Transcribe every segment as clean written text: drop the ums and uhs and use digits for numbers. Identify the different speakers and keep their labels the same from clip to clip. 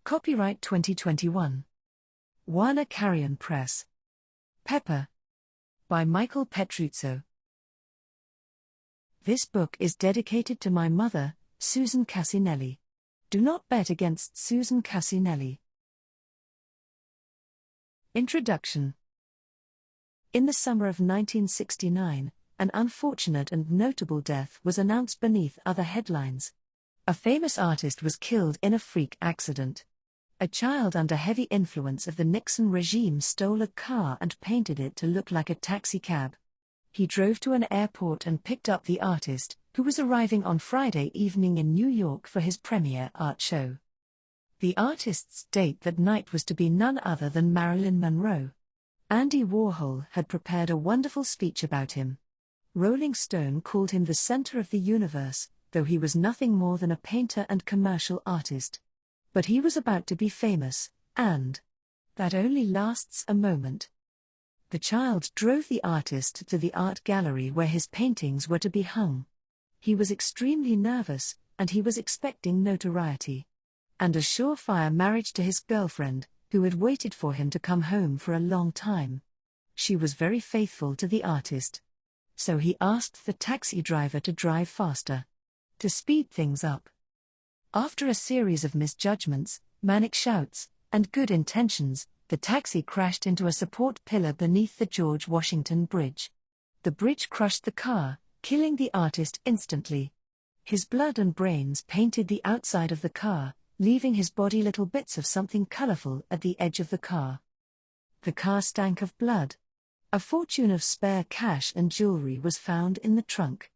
Speaker 1: Copyright 2021. Warner Carrion Press. Pepper. By Michael Petruzzo. This book is dedicated to my mother, Susan Cassinelli. Do not bet against Susan Cassinelli. Introduction. In the summer of 1969, an unfortunate and notable death was announced beneath other headlines. A famous artist was killed in a freak accident. A child under heavy influence of the Nixon regime stole a car and painted it to look like a taxicab. He drove to an airport and picked up the artist, who was arriving on Friday evening in New York for his premiere art show. The artist's date that night was to be none other than Marilyn Monroe. Andy Warhol had prepared a wonderful speech about him. Rolling Stone called him the center of the universe, though he was nothing more than a painter and commercial artist. But he was about to be famous, and that only lasts a moment. The child drove the artist to the art gallery where his paintings were to be hung. He was extremely nervous, and he was expecting notoriety and a surefire marriage to his girlfriend, who had waited for him to come home for a long time. She was very faithful to the artist. So he asked the taxi driver to drive faster, to speed things up. After a series of misjudgments, manic shouts, and good intentions, the taxi crashed into a support pillar beneath the George Washington Bridge. The bridge crushed the car, killing the artist instantly. His blood and brains painted the outside of the car, leaving his body little bits of something colorful at the edge of the car. The car stank of blood. A fortune of spare cash and jewelry was found in the trunk.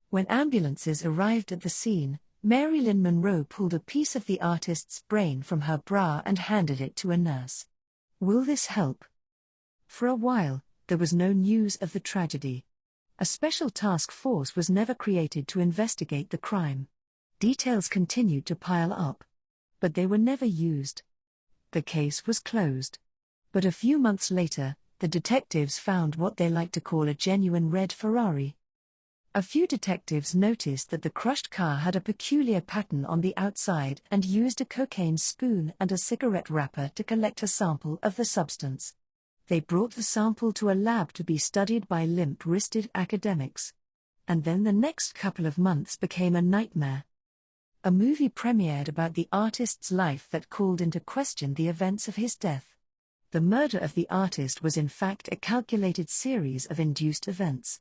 Speaker 1: When ambulances arrived at the scene, Marilyn Monroe pulled a piece of the artist's brain from her bra and handed it to a nurse. Will this help? For a while, there was no news of the tragedy. A special task force was never created to investigate the crime. Details continued to pile up, but they were never used. The case was closed. But a few months later, the detectives found what they like to call a genuine red Ferrari. A few detectives noticed that the crushed car had a peculiar pattern on the outside and used a cocaine spoon and a cigarette wrapper to collect a sample of the substance. They brought the sample to a lab to be studied by limp-wristed academics. And then the next couple of months became a nightmare. A movie premiered about the artist's life that called into question the events of his death. The murder of the artist was in fact a calculated series of induced events.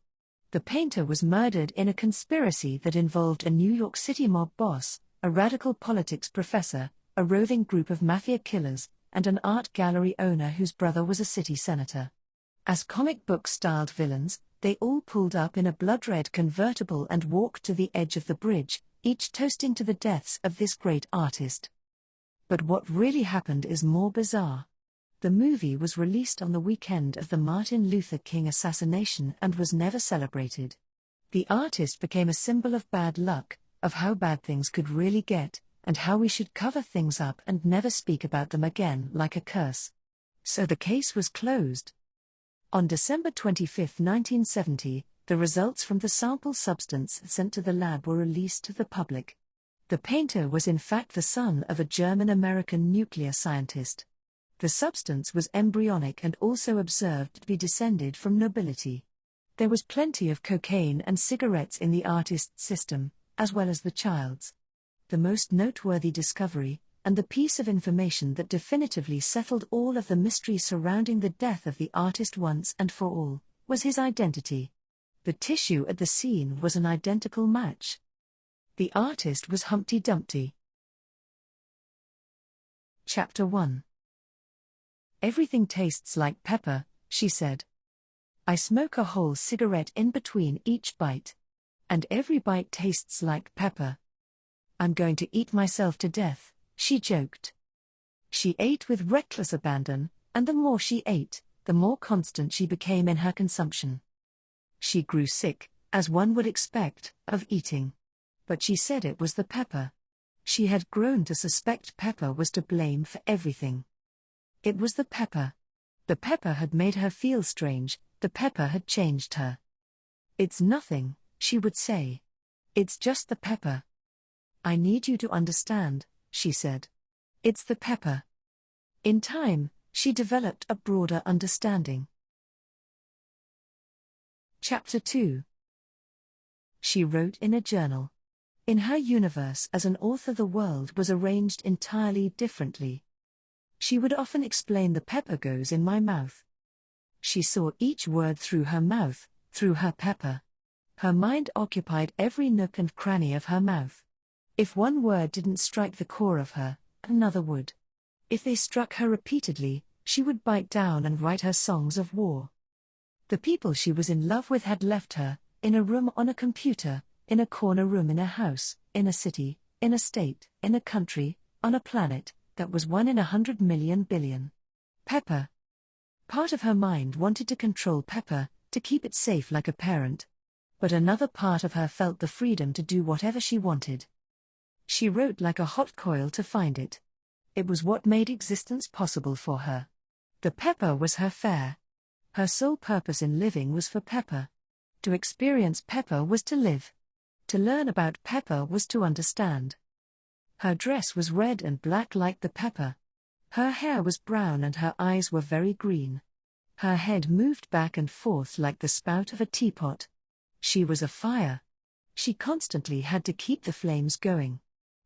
Speaker 1: The painter was murdered in a conspiracy that involved a New York City mob boss, a radical politics professor, a roving group of mafia killers, and an art gallery owner whose brother was a city senator. As comic book-styled villains, they all pulled up in a blood-red convertible and walked to the edge of the bridge, each toasting to the deaths of this great artist. But what really happened is more bizarre. The movie was released on the weekend of the Martin Luther King assassination and was never celebrated. The artist became a symbol of bad luck, of how bad things could really get, and how we should cover things up and never speak about them again like a curse. So the case was closed. On December 25, 1970, the results from the sample substance sent to the lab were released to the public. The painter was in fact the son of a German-American nuclear scientist. The substance was embryonic and also observed to be descended from nobility. There was plenty of cocaine and cigarettes in the artist's system, as well as the child's. The most noteworthy discovery, and the piece of information that definitively settled all of the mystery surrounding the death of the artist once and for all, was his identity. The tissue at the scene was an identical match. The artist was Humpty Dumpty. Chapter 1. Everything tastes like pepper, she said. I smoke a whole cigarette in between each bite. And every bite tastes like pepper. I'm going to eat myself to death, she joked. She ate with reckless abandon, and the more she ate, the more constant she became in her consumption. She grew sick, as one would expect, of eating. But she said it was the pepper. She had grown to suspect pepper was to blame for everything. It was the pepper. The pepper had made her feel strange, the pepper had changed her. It's nothing, she would say. It's just the pepper. I need you to understand, she said. It's the pepper. In time, she developed a broader understanding. Chapter 2. She wrote in a journal. In her universe as an author, the world was arranged entirely differently. She would often explain, the pepper goes in my mouth. She saw each word through her mouth, through her pepper. Her mind occupied every nook and cranny of her mouth. If one word didn't strike the core of her, another would. If they struck her repeatedly, she would bite down and write her songs of war. The people she was in love with had left her, in a room on a computer, in a corner room in a house, in a city, in a state, in a country, on a planet that was 1 in 100 million billion. Pepper. Part of her mind wanted to control Pepper, to keep it safe like a parent. But another part of her felt the freedom to do whatever she wanted. She wrote like a hot coil to find it. It was what made existence possible for her. The pepper was her fare. Her sole purpose in living was for Pepper. To experience Pepper was to live. To learn about Pepper was to understand. Her dress was red and black like the pepper. Her hair was brown and her eyes were very green. Her head moved back and forth like the spout of a teapot. She was a fire. She constantly had to keep the flames going.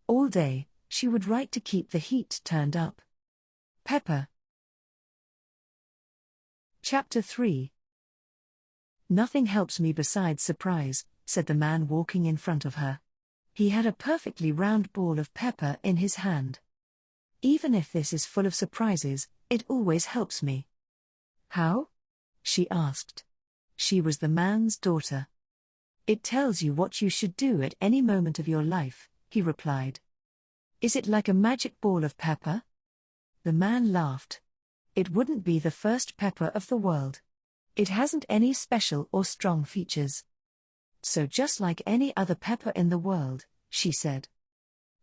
Speaker 1: All day, she would write to keep the heat turned up. Pepper. Chapter 3. Nothing helps me besides surprise, said the man walking in front of her. He had a perfectly round ball of pepper in his hand. Even if this is full of surprises, it always helps me. How? She asked. She was the man's daughter. It tells you what you should do at any moment of your life, he replied. Is it like a magic ball of pepper? The man laughed. It wouldn't be the first pepper of the world. It hasn't any special or strong features. So just like any other pepper in the world, she said.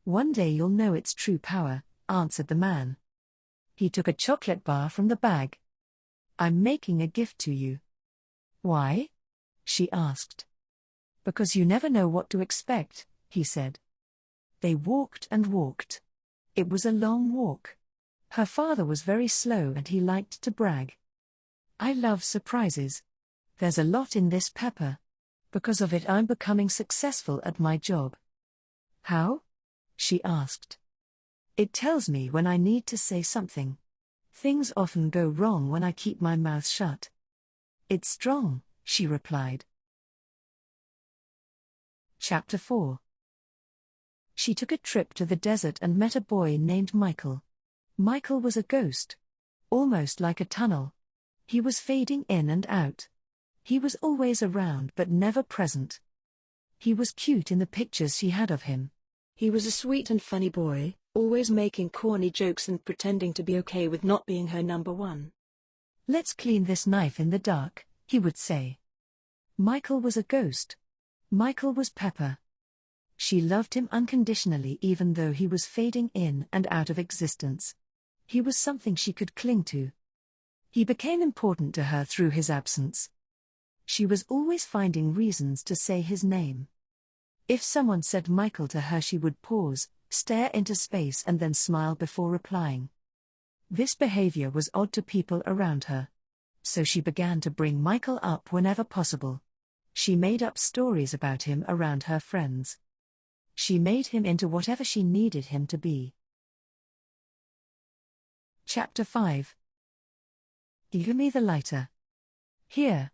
Speaker 1: One day you'll know its true power, answered the man. He took a chocolate bar from the bag. I'm making a gift to you. Why? She asked. Because you never know what to expect, he said. They walked and walked. It was a long walk. Her father was very slow and he liked to brag. I love surprises. There's a lot in this pepper. Because of it I'm becoming successful at my job. How? She asked. It tells me when I need to say something. Things often go wrong when I keep my mouth shut. It's strong, she replied. Chapter 4. She took a trip to the desert and met a boy named Michael. Michael was a ghost. Almost like a tunnel. He was fading in and out. He was always around but never present. He was cute in the pictures she had of him. He was a sweet and funny boy, always making corny jokes and pretending to be okay with not being her number one. Let's clean this knife in the dark, he would say. Michael was a ghost. Michael was Pepper. She loved him unconditionally even though he was fading in and out of existence. He was something she could cling to. He became important to her through his absence. She was always finding reasons to say his name. If someone said Michael to her, she would pause, stare into space and then smile before replying. This behavior was odd to people around her. So she began to bring Michael up whenever possible. She made up stories about him around her friends. She made him into whatever she needed him to be. Chapter 5. Give me the lighter. Here.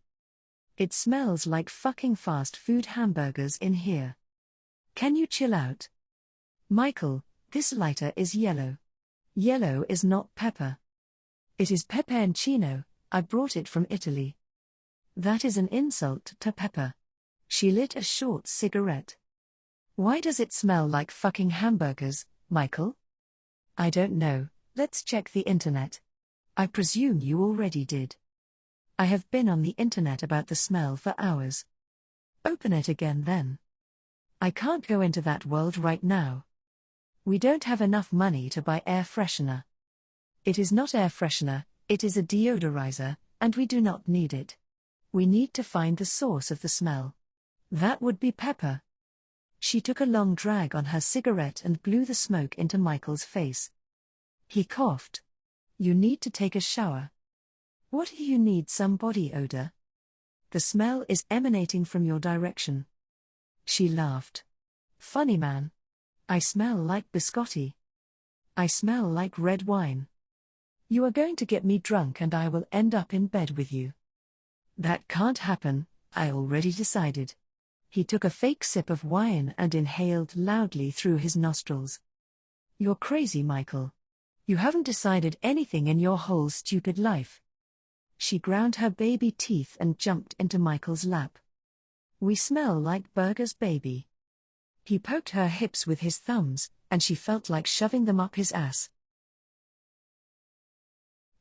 Speaker 1: It smells like fucking fast food hamburgers in here. Can you chill out? Michael, this lighter is yellow. Yellow is not pepper. It is peperoncino, I brought it from Italy. That is an insult to Pepper. She lit a short cigarette. Why does it smell like fucking hamburgers, Michael? I don't know, let's check the internet. I presume you already did. I have been on the internet about the smell for hours. Open it again then. I can't go into that world right now. We don't have enough money to buy air freshener. It is not air freshener, it is a deodorizer, and we do not need it. We need to find the source of the smell. That would be Pepper. She took a long drag on her cigarette and blew the smoke into Michael's face. He coughed. You need to take a shower. What do you need? Some body odor? The smell is emanating from your direction. She laughed. Funny man. I smell like biscotti. I smell like red wine. You are going to get me drunk and I will end up in bed with you. That can't happen, I already decided. He took a fake sip of wine and inhaled loudly through his nostrils. You're crazy, Michael. You haven't decided anything in your whole stupid life. She ground her baby teeth and jumped into Michael's lap. We smell like burgers, baby. He poked her hips with his thumbs, and she felt like shoving them up his ass.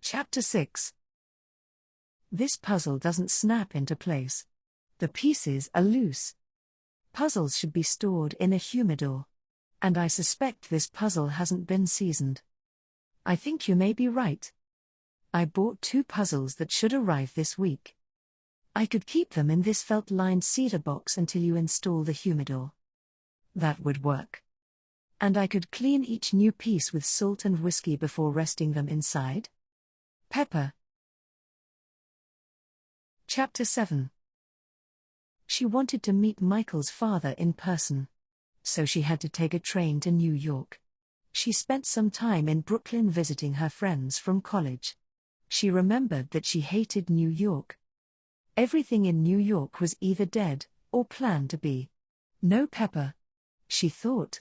Speaker 1: Chapter 6. This puzzle doesn't snap into place. The pieces are loose. Puzzles should be stored in a humidor. And I suspect this puzzle hasn't been seasoned. I think you may be right. I bought 2 puzzles that should arrive this week. I could keep them in this felt-lined cedar box until you install the humidor. That would work. And I could clean each new piece with salt and whiskey before resting them inside. Pepper. Chapter 7. She wanted to meet Michael's father in person. So she had to take a train to New York. She spent some time in Brooklyn visiting her friends from college. She remembered that she hated New York. Everything in New York was either dead, or planned to be. No pepper, she thought.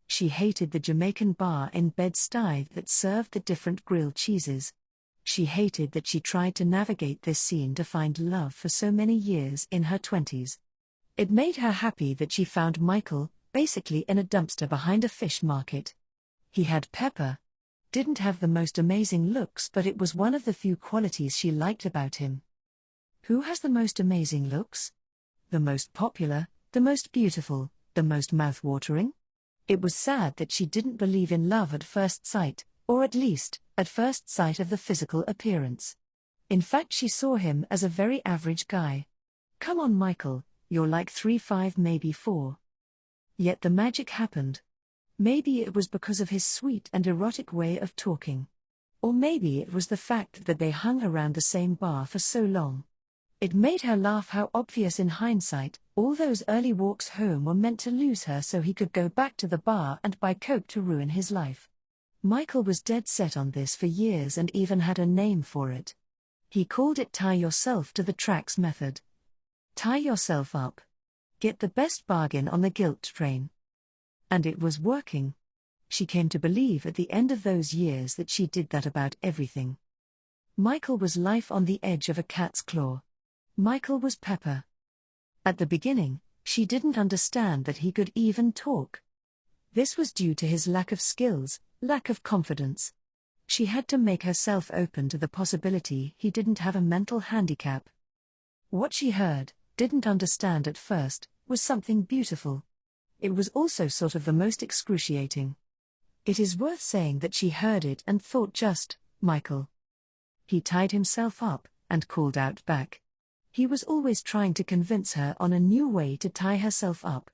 Speaker 1: She hated the Jamaican bar in Bed-Stuy that served the different grilled cheeses. She hated that she tried to navigate this scene to find love for so many years in her 20s. It made her happy that she found Michael, basically in a dumpster behind a fish market. He had pepper. Didn't have the most amazing looks, but it was one of the few qualities she liked about him. Who has the most amazing looks? The most popular, the most beautiful, the most mouth-watering? It was sad that she didn't believe in love at first sight, or at least, at first sight of the physical appearance. In fact, she saw him as a very average guy. Come on, Michael, you're like 3'5", maybe 4. Yet the magic happened. Maybe it was because of his sweet and erotic way of talking. Or maybe it was the fact that they hung around the same bar for so long. It made her laugh how obvious in hindsight, all those early walks home were meant to lose her so he could go back to the bar and buy coke to ruin his life. Michael was dead set on this for years and even had a name for it. He called it tie yourself to the tracks method. Tie yourself up. Get the best bargain on the guilt train. And it was working. She came to believe at the end of those years that she did that about everything. Michael was life on the edge of a cat's claw. Michael was pepper. At the beginning, she didn't understand that he could even talk. This was due to his lack of skills, lack of confidence. She had to make herself open to the possibility he didn't have a mental handicap. What she heard, didn't understand at first, was something beautiful. It was also sort of the most excruciating. It is worth saying that she heard it and thought just, Michael. He tied himself up, and called out back. He was always trying to convince her on a new way to tie herself up.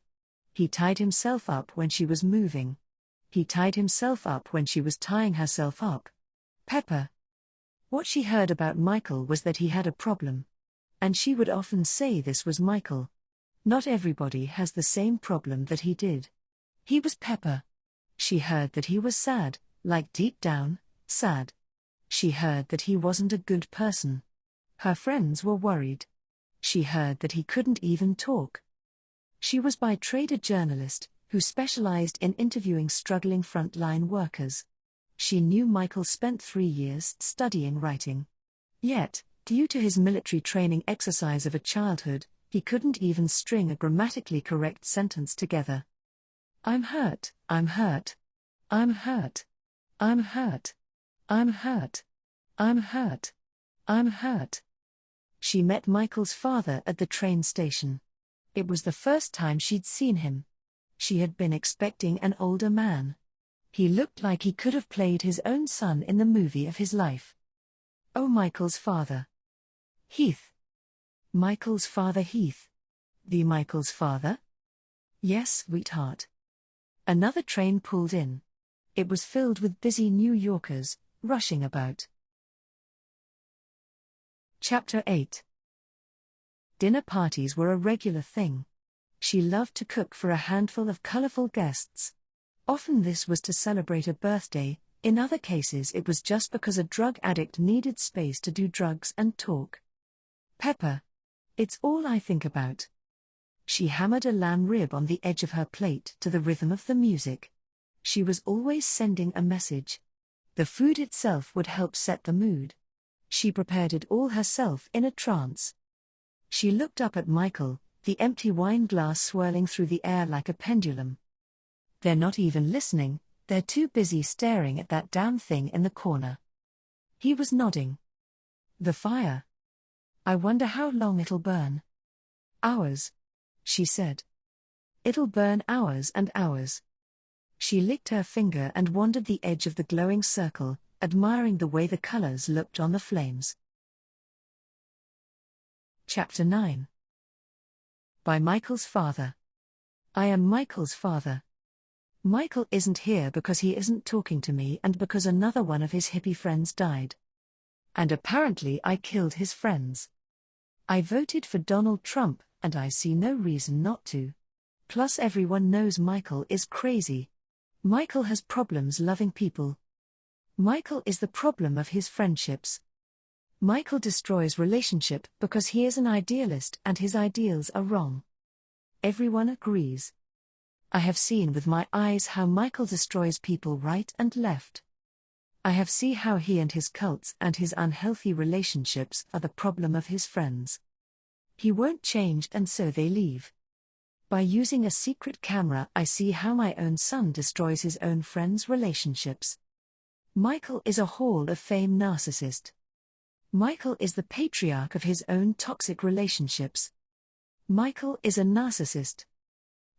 Speaker 1: He tied himself up when she was moving. He tied himself up when she was tying herself up. Pepper. What she heard about Michael was that he had a problem. And she would often say this was Michael. Not everybody has the same problem that he did. He was pepper. She heard that he was sad, like deep down, sad. She heard that he wasn't a good person. Her friends were worried. She heard that he couldn't even talk. She was by trade a journalist, who specialized in interviewing struggling frontline workers. She knew Michael spent 3 years studying writing. Yet, due to his military training exercise of a childhood, he couldn't even string a grammatically correct sentence together. I'm hurt, I'm hurt. I'm hurt. I'm hurt. I'm hurt. I'm hurt. I'm hurt. She met Michael's father at the train station. It was the first time she'd seen him. She had been expecting an older man. He looked like he could have played his own son in the movie of his life. Oh, Michael's father. Heath. Michael's father Heath. The Michael's father? Yes, sweetheart. Another train pulled in. It was filled with busy New Yorkers, rushing about. Chapter 8. Dinner parties were a regular thing. She loved to cook for a handful of colorful guests. Often this was to celebrate a birthday, in other cases it was just because a drug addict needed space to do drugs and talk. Pepper. It's all I think about. She hammered a lamb rib on the edge of her plate to the rhythm of the music. She was always sending a message. The food itself would help set the mood. She prepared it all herself in a trance. She looked up at Michael, the empty wine glass swirling through the air like a pendulum. They're not even listening, they're too busy staring at that damn thing in the corner. He was nodding. The fire. I wonder how long it'll burn. Hours, she said. It'll burn hours and hours. She licked her finger and wandered the edge of the glowing circle, admiring the way the colors looked on the flames. Chapter 9. By Michael's father. I am Michael's father. Michael isn't here because he isn't talking to me and because another one of his hippie friends died. And apparently I killed his friends. I voted for Donald Trump, and I see no reason not to. Plus everyone knows Michael is crazy. Michael has problems loving people. Michael is the problem of his friendships. Michael destroys relationship because he is an idealist and his ideals are wrong. Everyone agrees. I have seen with my eyes how Michael destroys people right and left. I have seen how he and his cults and his unhealthy relationships are the problem of his friends. He won't change and so they leave. By using a secret camera I see how my own son destroys his own friends' relationships. Michael is a Hall of Fame narcissist. Michael is the patriarch of his own toxic relationships. Michael is a narcissist.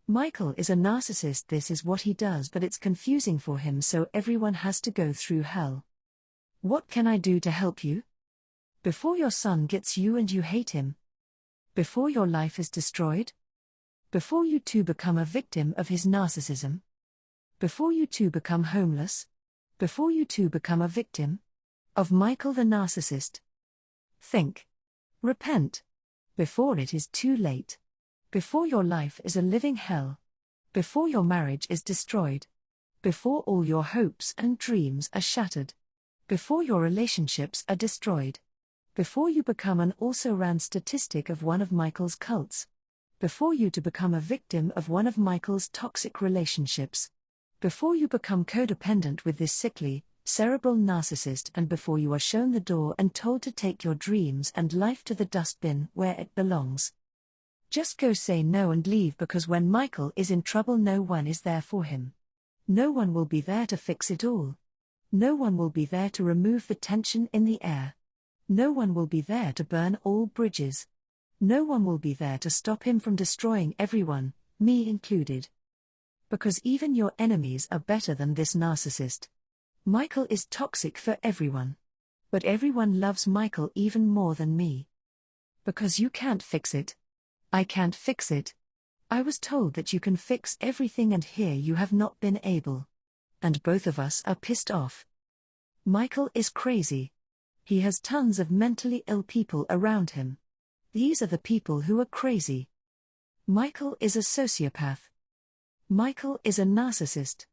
Speaker 1: Michael is a narcissist. This is what he does, but it's confusing for him, so everyone has to go through hell. What can I do to help you? Before your son gets you and you hate him. Before your life is destroyed. Before you too become a victim of his narcissism. Before you too become homeless. Before you too become a victim of Michael the narcissist. Think. Repent. Before it is too late. Before your life is a living hell. Before your marriage is destroyed. Before all your hopes and dreams are shattered. Before your relationships are destroyed. Before you become an also-ran statistic of one of Michael's cults. Before you to become a victim of one of Michael's toxic relationships. Before you become codependent with this sickly, cerebral narcissist, and before you are shown the door and told to take your dreams and life to the dustbin where it belongs. Just go say no and leave, because when Michael is in trouble no one is there for him. No one will be there to fix it all. No one will be there to remove the tension in the air. No one will be there to burn all bridges. No one will be there to stop him from destroying everyone, me included. Because even your enemies are better than this narcissist. Michael is toxic for everyone. But everyone loves Michael even more than me. Because you can't fix it. I can't fix it. I was told that you can fix everything and here you have not been able. And both of us are pissed off. Michael is crazy. He has tons of mentally ill people around him. These are the people who are crazy. Michael is a sociopath. Michael is a narcissist.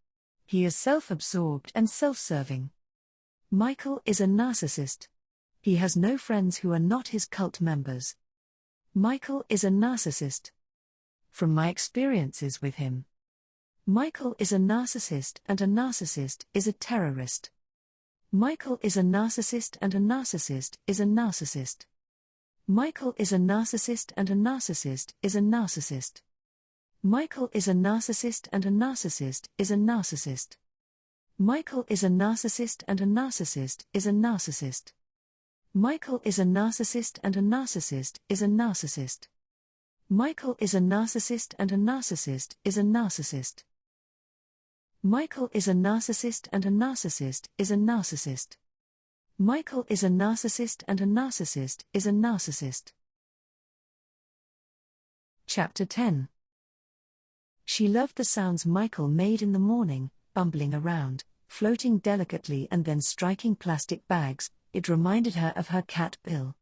Speaker 1: He is self-absorbed and self-serving. Michael is a narcissist. He has no friends who are not his cult members. Michael is a narcissist. From my experiences with him. Michael is a narcissist, and a narcissist is a terrorist. Michael is a narcissist, and a narcissist is a narcissist. Michael is a narcissist, and a narcissist is a narcissist. Michael is a narcissist, and a narcissist is a narcissist. Michael is a narcissist, and a narcissist is a narcissist. Michael is a narcissist, and a narcissist is a narcissist. Michael is a narcissist, and a narcissist is a narcissist. Michael is a narcissist, and a narcissist is a narcissist. Michael is a narcissist, and a narcissist is a narcissist. Chapter 10. She loved the sounds Michael made in the morning, bumbling around, floating delicately and then striking plastic bags. It reminded her of her cat Bill.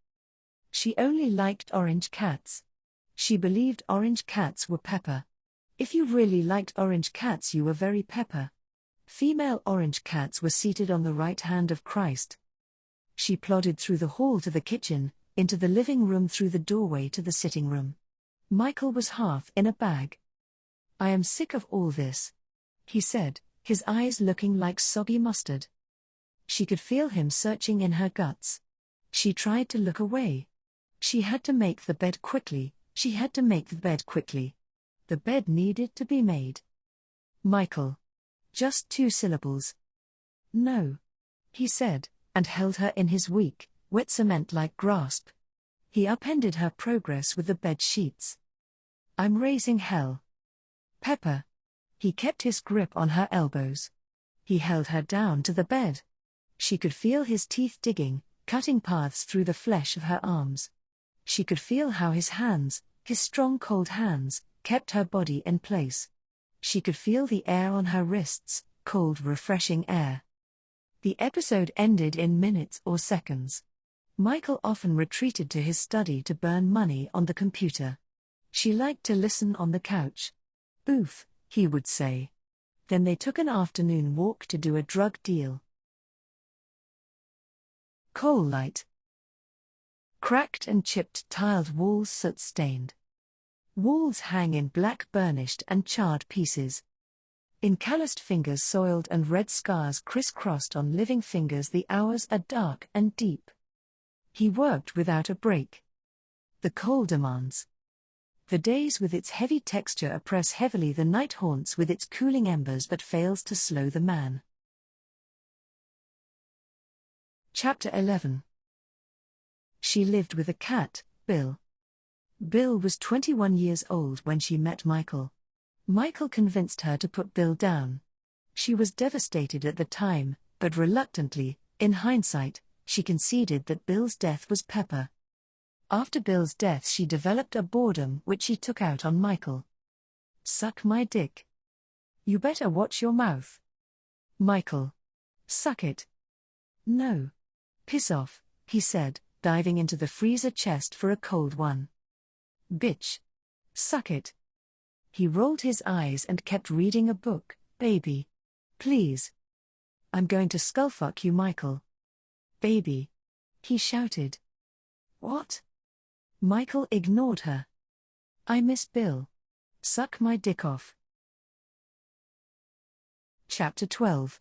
Speaker 1: She only liked orange cats. She believed orange cats were pepper. If you really liked orange cats, you were very pepper. Female orange cats were seated on the right hand of Christ. She plodded through the hall to the kitchen, into the living room, through the doorway to the sitting room. Michael was half in a bag. "I am sick of all this," he said, his eyes looking like soggy mustard. She could feel him searching in her guts. She tried to look away. She had to make the bed quickly. She had to make the bed quickly. The bed needed to be made. "Michael." Just 2 syllables. "No," he said, and held her in his weak, wet cement-like grasp. He upended her progress with the bed sheets. "I'm raising hell." "Pepper." He kept his grip on her elbows. He held her down to the bed. She could feel his teeth digging, cutting paths through the flesh of her arms. She could feel how his hands, his strong cold hands, kept her body in place. She could feel the air on her wrists, cold, refreshing air. The episode ended in minutes or seconds. Michael often retreated to his study to burn money on the computer. She liked to listen on the couch. "Oof," he would say. Then they took an afternoon walk to do a drug deal. Coal light. Cracked and chipped tiled walls, soot-stained. Walls hang in black burnished and charred pieces. In calloused fingers, soiled and red scars crisscrossed on living fingers, the hours are dark and deep. He worked without a break. The coal demands. The days with its heavy texture oppress heavily, the night haunts with its cooling embers but fails to slow the man. Chapter 11. She lived with a cat, Bill. Bill was 21 years old when she met Michael. Michael convinced her to put Bill down. She was devastated at the time, but reluctantly, in hindsight, she conceded that Bill's death was pepper. After Bill's death, she developed a boredom which she took out on Michael. "Suck my dick." "You better watch your mouth." "Michael." "Suck it." "No." "Piss off," he said, diving into the freezer chest for a cold one. "Bitch." "Suck it." He rolled his eyes and kept reading a book. "Baby. Please." "I'm going to skullfuck you, Michael." "Baby." He shouted. "What?" Michael ignored her. "I miss Bill. Suck my dick off." Chapter 12.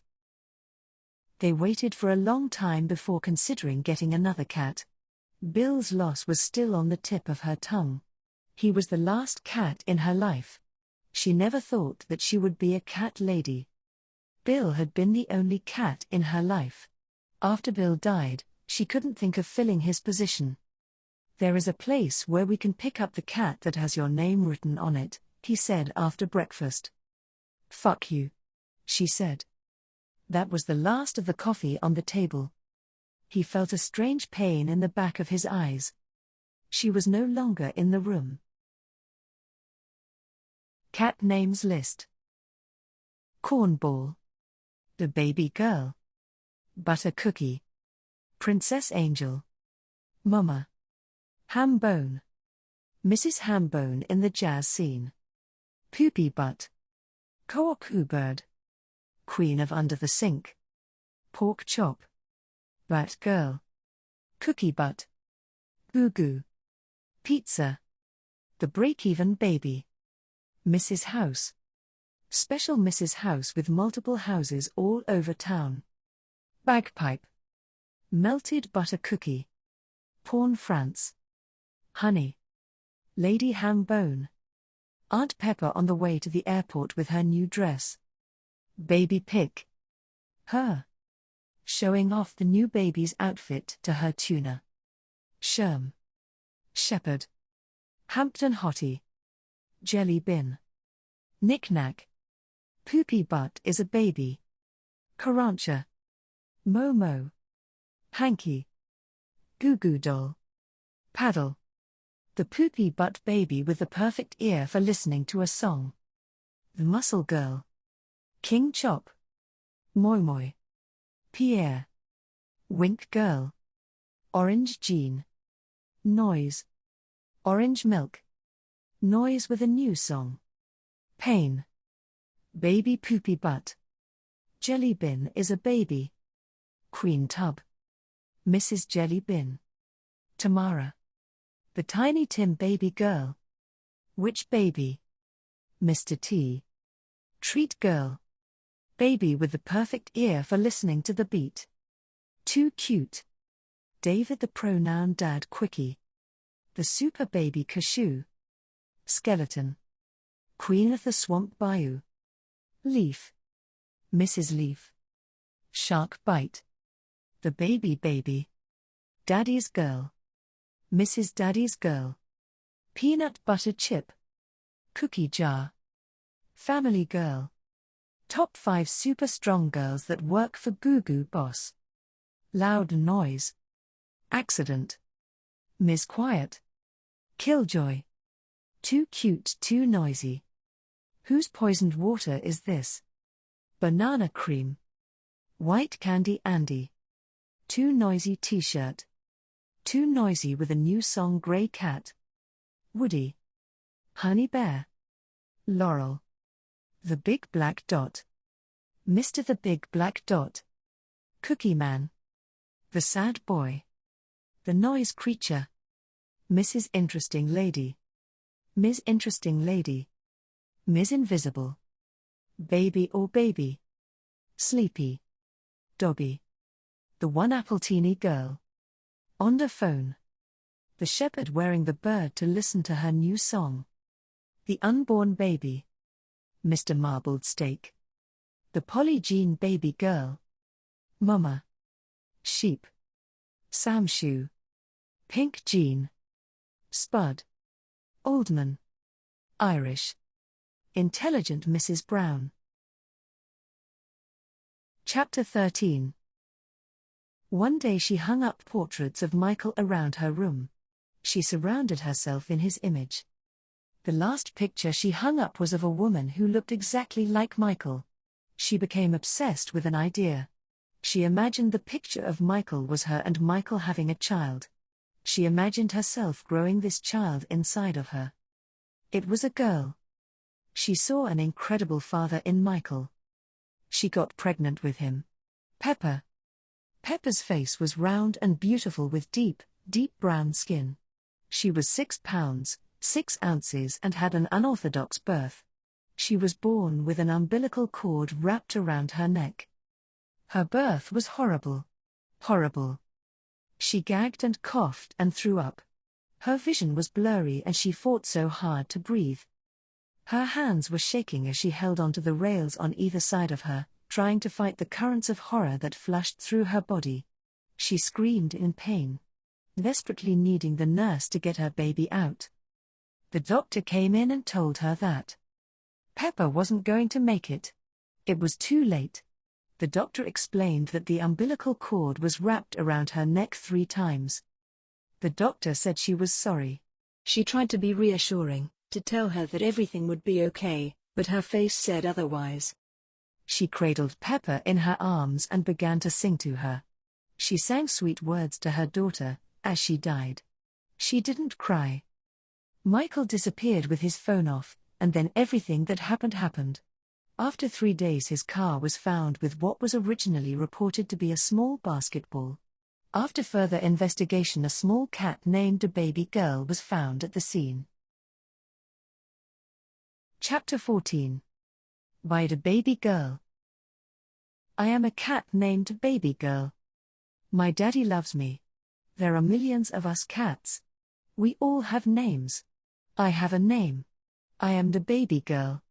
Speaker 1: They waited for a long time before considering getting another cat. Bill's loss was still on the tip of her tongue. He was the last cat in her life. She never thought that she would be a cat lady. Bill had been the only cat in her life. After Bill died, she couldn't think of filling his position. "There is a place where we can pick up the cat that has your name written on it," he said after breakfast. "Fuck you," she said. That was the last of the coffee on the table. He felt a strange pain in the back of his eyes. She was no longer in the room. Cat names list. Cornball. The baby girl. Butter cookie. Princess Angel. Mama. Hambone. Mrs. Hambone in the jazz scene. Poopy butt. Cockoo bird. Queen of under the sink. Pork chop. Bat girl. Cookie butt. Goo goo. Pizza. The break-even baby. Mrs. House. Special Mrs. House with multiple houses all over town. Bagpipe. Melted butter cookie. Porn France. Honey. Lady Hambone. Aunt Pepper on the way to the airport with her new dress. Baby pig. Her. Showing off the new baby's outfit to her tuner. Sherm. Shepherd. Hampton Hottie. Jelly bin. Knick-knack. Poopy butt is a baby. Karancha. Momo. Hanky. Goo goo doll. Paddle. The poopy butt baby with the perfect ear for listening to a song. The muscle girl. King chop. Moi moi. Pierre. Wink girl. Orange Jean. Noise. Orange milk. Noise with a new song. Pain. Baby poopy butt. Jelly bin is a baby. Queen tub. Mrs. Jelly bin. Tamara. The Tiny Tim baby girl. Which baby? Mr. T. Treat girl. Baby with the perfect ear for listening to the beat. Too cute. David the pronoun dad quickie. The super baby cashew. Skeleton. Queen of the swamp bayou. Leaf. Mrs. Leaf. Shark bite. The baby baby. Daddy's girl. Mrs. Daddy's girl. Peanut butter chip. Cookie jar. Family girl. Top 5 super strong girls that work for Goo Goo Boss. Loud noise. Accident. Miss Quiet. Killjoy. Too cute, too noisy. Whose poisoned water is this? Banana cream. White candy Andy. Too noisy t-shirt. Too noisy with a new song Grey cat. Woody. Honey bear. Laurel. The big black dot. Mr. the big black dot. Cookie man. The sad boy. The noise creature. Mrs. Interesting lady. Ms. Interesting lady. Ms. Invisible. Baby or baby. Sleepy. Dobby. The one apple teeny girl. On the phone. The shepherd wearing the bird to listen to her new song. The unborn baby. Mr. Marbled steak. The Polly Jean baby girl. Mama. Sheep. Sam shoe. Pink jean. Spud. Oldman. Irish. Intelligent Mrs. Brown. Chapter 13. One day she hung up portraits of Michael around her room. She surrounded herself in his image. The last picture she hung up was of a woman who looked exactly like Michael. She became obsessed with an idea. She imagined the picture of Michael was her and Michael having a child. She imagined herself growing this child inside of her. It was a girl. She saw an incredible father in Michael. She got pregnant with him. Pepper. Pepper's face was round and beautiful with deep, deep brown skin. She was 6 pounds, 6 ounces and had an unorthodox birth. She was born with an umbilical cord wrapped around her neck. Her birth was horrible. Horrible. She gagged and coughed and threw up. Her vision was blurry and she fought so hard to breathe. Her hands were shaking as she held onto the rails on either side of her, trying to fight the currents of horror that flushed through her body. She screamed in pain, desperately needing the nurse to get her baby out. The doctor came in and told her that Pepper wasn't going to make it. It was too late. The doctor explained that the umbilical cord was wrapped around her neck 3 times. The doctor said she was sorry. She tried to be reassuring, to tell her that everything would be okay, but her face said otherwise. She cradled Pepper in her arms and began to sing to her. She sang sweet words to her daughter, as she died. She didn't cry. Michael disappeared with his phone off, and then everything that happened. After 3 days his car was found with what was originally reported to be a small basketball. After further investigation a small cat named a baby girl was found at the scene. Chapter 14. By the baby girl. I am a cat named Baby Girl. My daddy loves me. There are millions of us cats. We all have names. I have a name. I am the baby girl.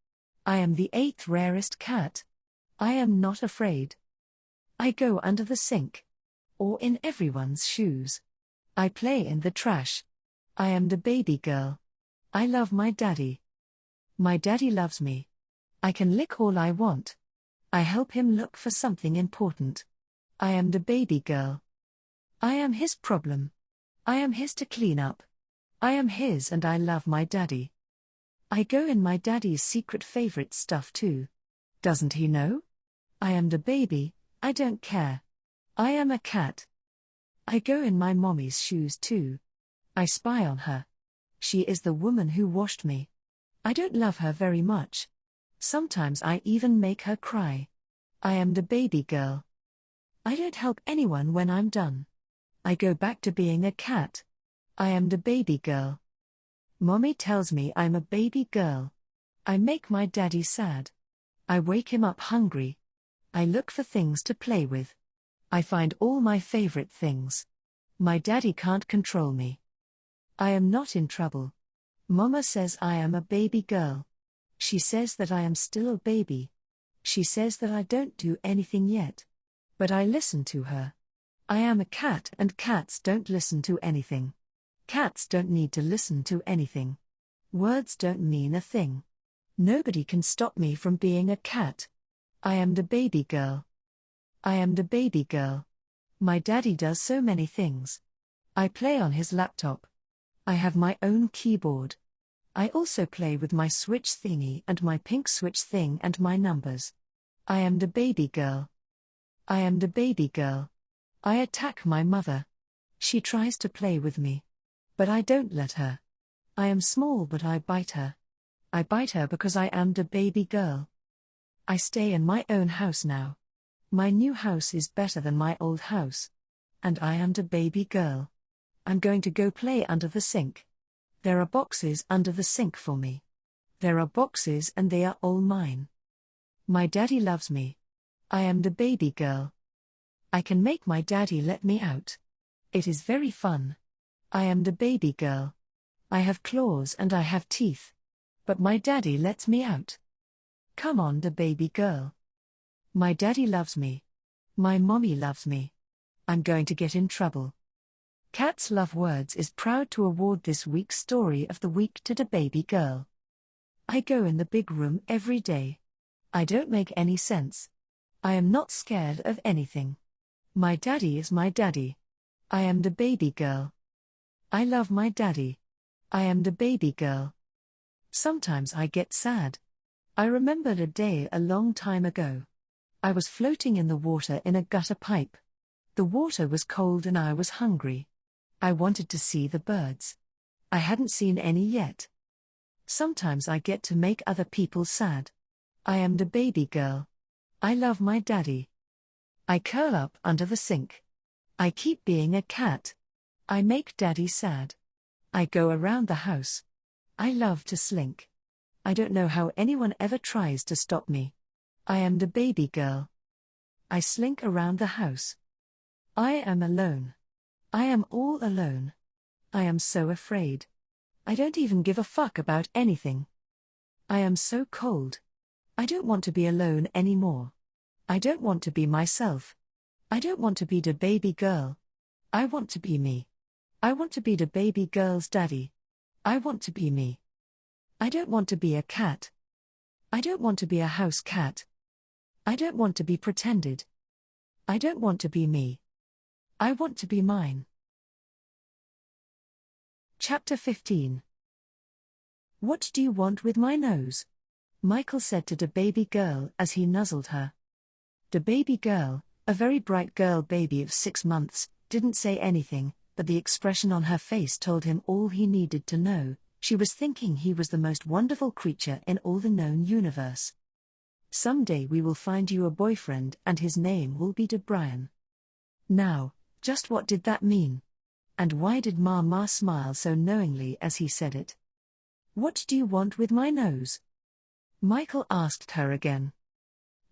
Speaker 1: I am the 8th rarest cat. I am not afraid. I go under the sink. Or in everyone's shoes. I play in the trash. I am the baby girl. I love my daddy. My daddy loves me. I can lick all I want. I help him look for something important. I am the baby girl. I am his problem. I am his to clean up. I am his and I love my daddy. I go in my daddy's secret favorite stuff too. Doesn't he know? I am the baby, I don't care. I am a cat. I go in my mommy's shoes too. I spy on her. She is the woman who washed me. I don't love her very much. Sometimes I even make her cry. I am the baby girl. I don't help anyone when I'm done. I go back to being a cat. I am the baby girl. Mommy tells me I'm a baby girl. I make my daddy sad. I wake him up hungry. I look for things to play with. I find all my favorite things. My daddy can't control me. I am not in trouble. Mama says I am a baby girl. She says that I am still a baby. She says that I don't do anything yet. But I listen to her. I am a cat and cats don't listen to anything. Cats don't need to listen to anything. Words don't mean a thing. Nobody can stop me from being a cat. I am the baby girl. I am the baby girl. My daddy does so many things. I play on his laptop. I have my own keyboard. I also play with my switch thingy and my pink switch thing and my numbers. I am the baby girl. I am the baby girl. I attack my mother. She tries to play with me. But I don't let her. I am small but I bite her. I bite her because I am the baby girl. I stay in my own house now. My new house is better than my old house. And I am the baby girl. I'm going to go play under the sink. There are boxes under the sink for me. There are boxes and they are all mine. My daddy loves me. I am the baby girl. I can make my daddy let me out. It is very fun. I am the baby girl. I have claws and I have teeth. But my daddy lets me out. Come on, the baby girl. My daddy loves me. My mommy loves me. I'm going to get in trouble. Cats Love Words is proud to award this week's Story of the Week to the baby girl. I go in the big room every day. I don't make any sense. I am not scared of anything. My daddy is my daddy. I am the baby girl. I love my daddy. I am the baby girl. Sometimes I get sad. I remembered a day a long time ago. I was floating in the water in a gutter pipe. The water was cold and I was hungry. I wanted to see the birds. I hadn't seen any yet. Sometimes I get to make other people sad. I am the baby girl. I love my daddy. I curl up under the sink. I keep being a cat. I make daddy sad. I go around the house. I love to slink. I don't know how anyone ever tries to stop me. I am the baby girl. I slink around the house. I am alone. I am all alone. I am so afraid. I don't even give a fuck about anything. I am so cold. I don't want to be alone anymore. I don't want to be myself. I don't want to be the baby girl. I want to be me. I want to be the baby girl's daddy. I want to be me. I don't want to be a cat. I don't want to be a house cat. I don't want to be pretended. I don't want to be me. I want to be mine. Chapter 15. What do you want with my nose? Michael said to the baby girl as he nuzzled her. The baby girl, a very bright girl baby of 6 months, didn't say anything, but the expression on her face told him all he needed to know. She was thinking he was the most wonderful creature in all the known universe. Someday we will find you a boyfriend and his name will be Brian. Now, just what did that mean? And why did Mama smile so knowingly as he said it? What do you want with my nose? Michael asked her again.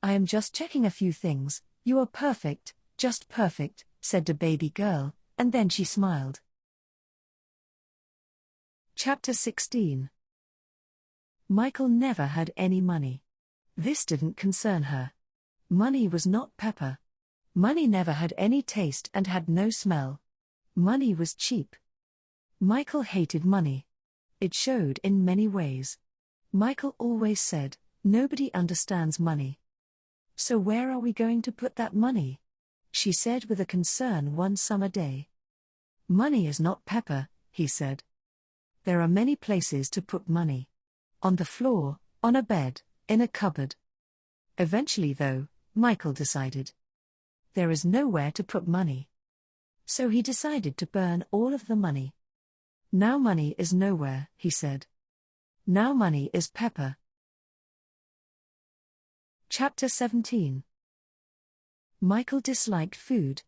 Speaker 1: I am just checking a few things. You are perfect, just perfect, said the baby girl, and then she smiled. Chapter 16. Michael never had any money. This didn't concern her. Money was not pepper. Money never had any taste and had no smell. Money was cheap. Michael hated money. It showed in many ways. Michael always said, "Nobody understands money." "So where are we going to put that money?" she said with a concern one summer day. "Money is not pepper," he said. "There are many places to put money. On the floor, on a bed, in a cupboard." Eventually though, Michael decided. There is nowhere to put money. So he decided to burn all of the money. Now money is nowhere, he said. Now money is pepper. Chapter 17. Michael disliked food.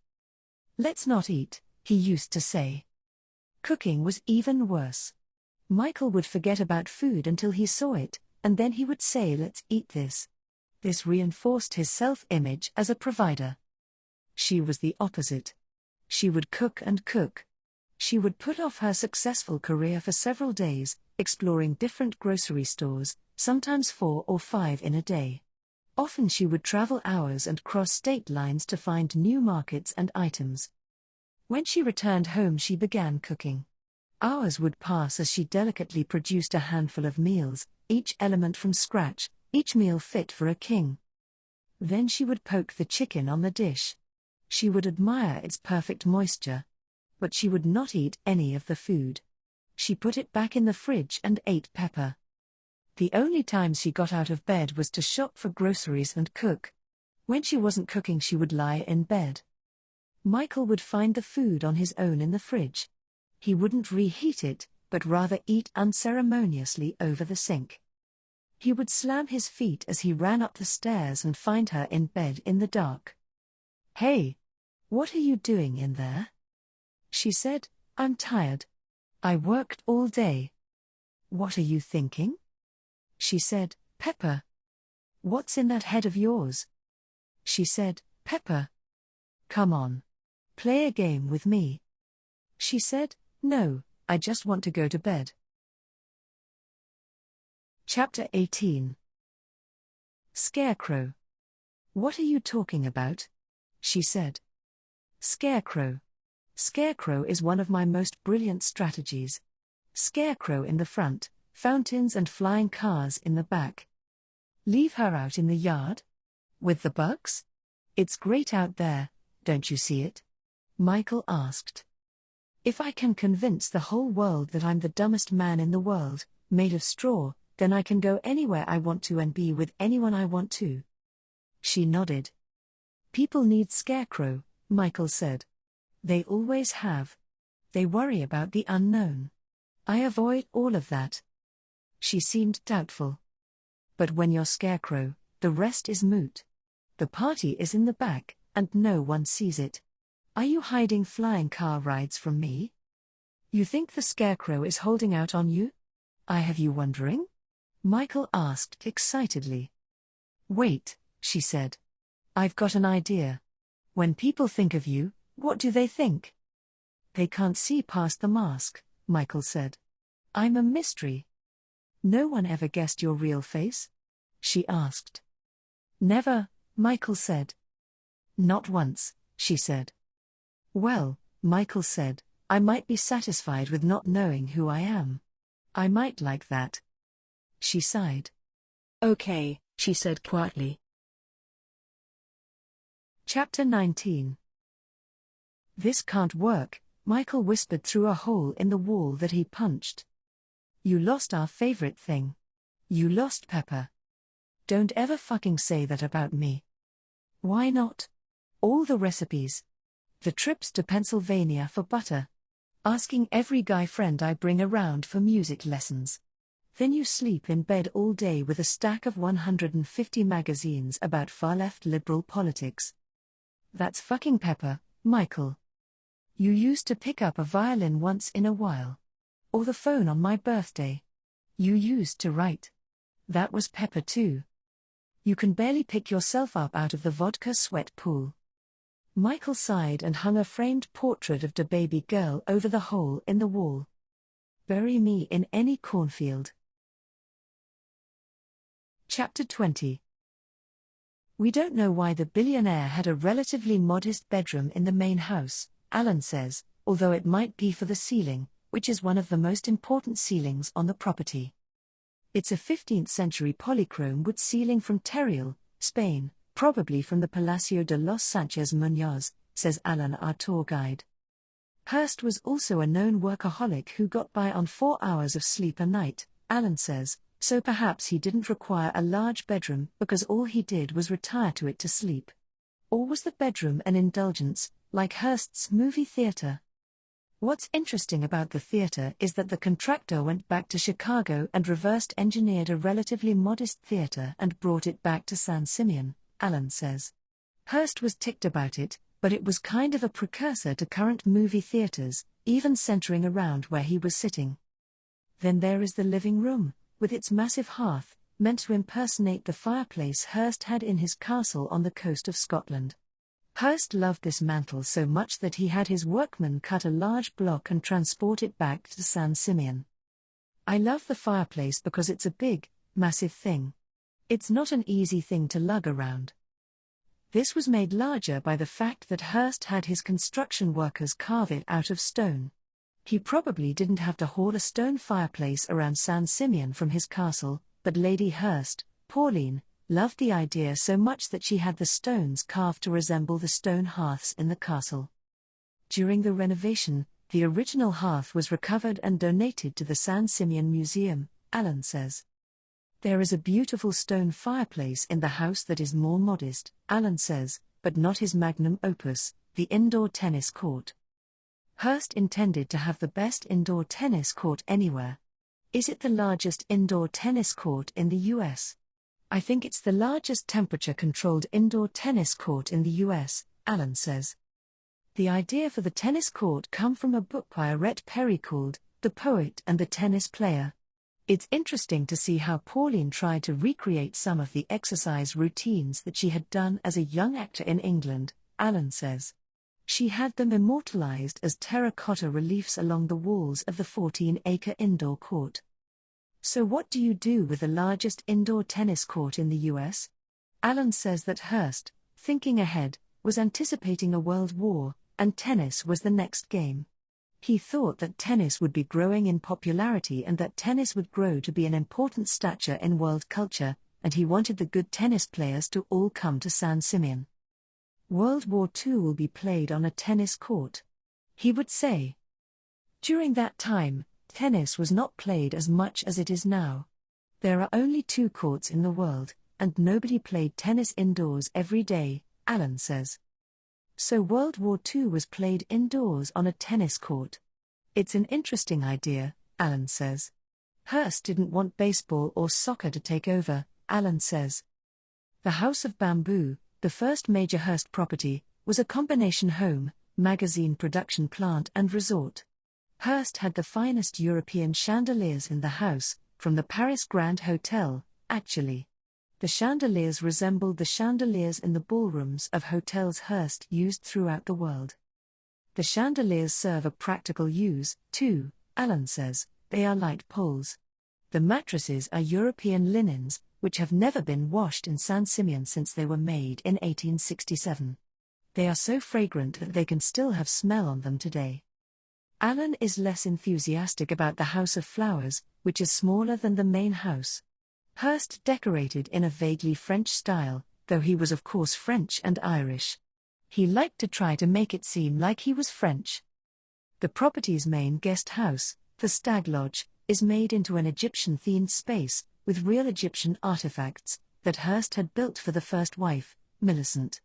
Speaker 1: Let's not eat, he used to say. Cooking was even worse. Michael would forget about food until he saw it, and then he would say, let's eat this. This reinforced his self-image as a provider. She was the opposite. She would cook and cook. She would put off her successful career for several days, exploring different grocery stores, sometimes 4 or 5 in a day. Often she would travel hours and cross state lines to find new markets and items. When she returned home, she began cooking. Hours would pass as she delicately produced a handful of meals, each element from scratch, each meal fit for a king. Then she would poke the chicken on the dish. She would admire its perfect moisture. But she would not eat any of the food. She put it back in the fridge and ate pepper. The only times she got out of bed was to shop for groceries and cook. When she wasn't cooking, she would lie in bed. Michael would find the food on his own in the fridge. He wouldn't reheat it, but rather eat unceremoniously over the sink. He would slam his feet as he ran up the stairs and find her in bed in the dark. "Hey! What are you doing in there?" she said. "I'm tired. I worked all day." "What are you thinking?" she said. "Pepper." "What's in that head of yours?" she said. "Pepper." "Come on. Play a game with me." She said. "No, I just want to go to bed." Chapter 18. Scarecrow. "What are you talking about?" she said. Scarecrow. Scarecrow is one of my most brilliant strategies. Scarecrow in the front, fountains and flying cars in the back. Leave her out in the yard? With the bugs? It's great out there, don't you see it? Michael asked. If I can convince the whole world that I'm the dumbest man in the world, made of straw, then I can go anywhere I want to and be with anyone I want to. She nodded. People need Scarecrow, Michael said. They always have. They worry about the unknown. I avoid all of that. She seemed doubtful. But when you're Scarecrow, the rest is moot. The party is in the back, and no one sees it. Are you hiding flying car rides from me? You think the Scarecrow is holding out on you? I have you wondering? Michael asked excitedly. Wait, she said. I've got an idea. When people think of you, what do they think? They can't see past the mask, Michael said. I'm a mystery. No one ever guessed your real face? She asked. Never, Michael said. Not once, she said. Well, Michael said, I might be satisfied with not knowing who I am. I might like that. She sighed. Okay, she said quietly. Chapter 19. This can't work, Michael whispered through a hole in the wall that he punched. You lost our favorite thing. You lost Pepper. Don't ever fucking say that about me. Why not? All the recipes. The trips to Pennsylvania for butter. Asking every guy friend I bring around for music lessons. Then you sleep in bed all day with a stack of 150 magazines about far-left liberal politics. That's fucking Pepper, Michael. You used to pick up a violin once in a while. Or the phone on my birthday. You used to write. That was Pepper too. You can barely pick yourself up out of the vodka sweat pool. Michael sighed and hung a framed portrait of the baby girl over the hole in the wall. Bury me in any cornfield. Chapter 20. We don't know why the billionaire had a relatively modest bedroom in the main house, Alan says, although it might be for the ceiling, which is one of the most important ceilings on the property. It's a 15th century polychrome wood ceiling from Teruel, Spain, probably from the Palacio de los Sánchez Muñoz, says Alan, our tour guide. Hearst was also a known workaholic who got by on 4 hours of sleep a night, Alan says, So perhaps he didn't require a large bedroom because all he did was retire to it to sleep. Or was the bedroom an indulgence, like Hearst's movie theater? What's interesting about the theater is that the contractor went back to Chicago and reversed-engineered a relatively modest theater and brought it back to San Simeon, Allen says. Hearst was ticked about it, but it was kind of a precursor to current movie theaters, even centering around where he was sitting. Then there is the living room, with its massive hearth, meant to impersonate the fireplace Hearst had in his castle on the coast of Scotland. Hearst loved this mantel so much that he had his workmen cut a large block and transport it back to San Simeon. I love the fireplace because it's a big, massive thing. It's not an easy thing to lug around. This was made larger by the fact that Hearst had his construction workers carve it out of stone. He probably didn't have to haul a stone fireplace around San Simeon from his castle, but Lady Hearst, Pauline, loved the idea so much that she had the stones carved to resemble the stone hearths in the castle. During the renovation, the original hearth was recovered and donated to the San Simeon Museum, Allen says. There is a beautiful stone fireplace in the house that is more modest, Allen says, but not his magnum opus, the indoor tennis court. Hearst intended to have the best indoor tennis court anywhere. Is it the largest indoor tennis court in the US? I think it's the largest temperature-controlled indoor tennis court in the US, Allen says. The idea for the tennis court came from a book by Rhett Perry called The Poet and the Tennis Player. It's interesting to see how Pauline tried to recreate some of the exercise routines that she had done as a young actor in England, Allen says. She had them immortalized as terracotta reliefs along the walls of the 14-acre indoor court. So what do you do with the largest indoor tennis court in the US? Allen says that Hearst, thinking ahead, was anticipating a world war, and tennis was the next game. He thought that tennis would be growing in popularity and that tennis would grow to be an important stature in world culture, and he wanted the good tennis players to all come to San Simeon. World War II will be played on a tennis court, he would say. During that time, tennis was not played as much as it is now. There are only 2 courts in the world, and nobody played tennis indoors every day, Allen says. So World War II was played indoors on a tennis court. It's an interesting idea, Allen says. Hearst didn't want baseball or soccer to take over, Allen says. The House of Bamboo, the first major Hearst property, was a combination home, magazine production plant and resort. Hearst had the finest European chandeliers in the house, from the Paris Grand Hotel, actually. The chandeliers resembled the chandeliers in the ballrooms of hotels Hearst used throughout the world. The chandeliers serve a practical use, too, Allen says. They are light poles. The mattresses are European linens, which have never been washed in San Simeon since they were made in 1867. They are so fragrant that they can still have smell on them today. Allen is less enthusiastic about the House of Flowers, which is smaller than the main house. Hearst decorated in a vaguely French style, though he was of course French and Irish. He liked to try to make it seem like he was French. The property's main guest house, the Stag Lodge, is made into an Egyptian-themed space, with real Egyptian artifacts, that Hearst had built for the first wife, Millicent.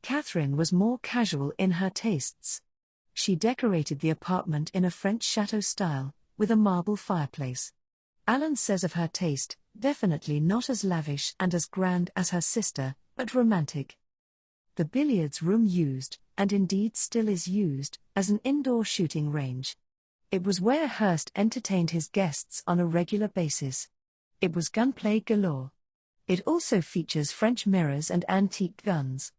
Speaker 1: Catherine was more casual in her tastes. She decorated the apartment in a French chateau style, with a marble fireplace. Allen says of her taste, definitely not as lavish and as grand as her sister, but romantic. The billiards room used, and indeed still is used, as an indoor shooting range. It was where Hearst entertained his guests on a regular basis. It was gunplay galore. It also features French mirrors and antique guns.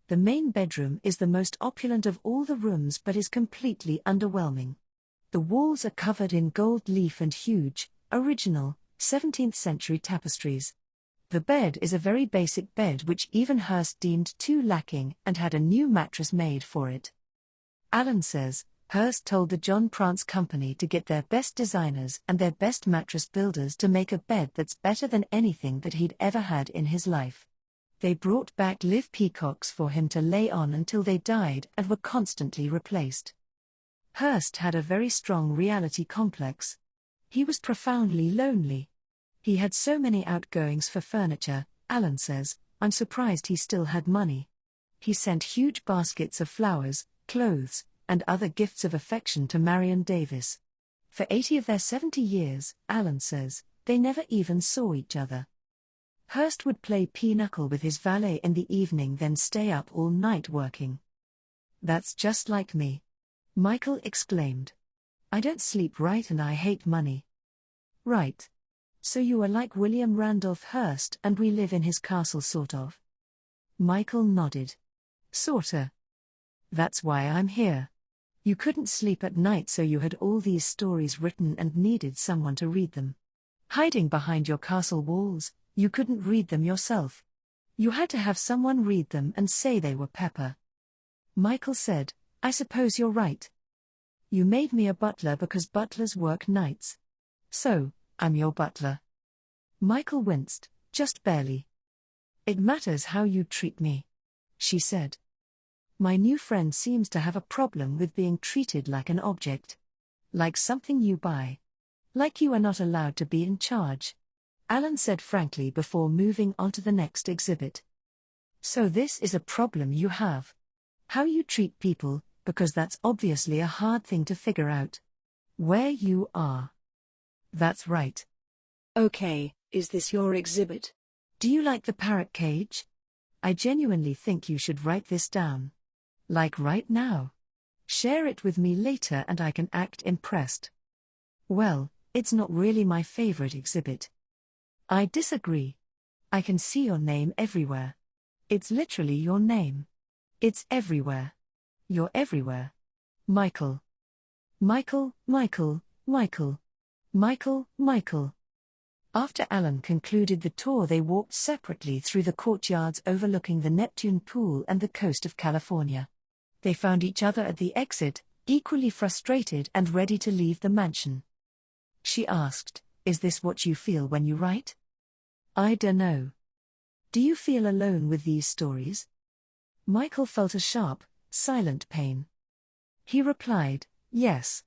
Speaker 1: The main bedroom is the most opulent of all the rooms but is completely underwhelming. The walls are covered in gold leaf and huge, original, 17th-century tapestries. The bed is a very basic bed which even Hearst deemed too lacking and had a new mattress made for it. Allen says, Hearst told the John Prance Company to get their best designers and their best mattress builders to make a bed that's better than anything that he'd ever had in his life. They brought back live peacocks for him to lay on until they died and were constantly replaced. Hearst had a very strong reality complex. He was profoundly lonely. He had so many outgoings for furniture, Alan says, I'm surprised he still had money. He sent huge baskets of flowers, clothes, and other gifts of affection to Marion Davis. For 80 of their 70 years, Alan says, they never even saw each other. Hearst would play pinochle with his valet in the evening, then stay up all night working. That's just like me. Michael exclaimed. I don't sleep right and I hate money. Right. So you are like William Randolph Hearst and we live in his castle sort of? Michael nodded. Sorta. That's why I'm here. You couldn't sleep at night, so you had all these stories written and needed someone to read them. Hiding behind your castle walls, you couldn't read them yourself. You had to have someone read them and say they were pepper. Michael said, I suppose you're right. You made me a butler because butlers work nights. So, I'm your butler. Michael winced, just barely. It matters how you treat me, she said. My new friend seems to have a problem with being treated like an object. Like something you buy. Like you are not allowed to be in charge. Alan said frankly before moving on to the next exhibit. So this is a problem you have. How you treat people, because that's obviously a hard thing to figure out. Where you are. That's right. Okay, is this your exhibit? Do you like the parrot cage? I genuinely think you should write this down. Like right now. Share it with me later and I can act impressed. Well, it's not really my favorite exhibit. I disagree. I can see your name everywhere. It's literally your name. It's everywhere. You're everywhere. Michael. Michael, Michael, Michael. Michael, Michael. After Alan concluded the tour, they walked separately through the courtyards overlooking the Neptune pool and the coast of California. They found each other at the exit, equally frustrated and ready to leave the mansion. She asked, Is this what you feel when you write? I dunno. Do you feel alone with these stories? Michael felt a sharp, silent pain. He replied, Yes.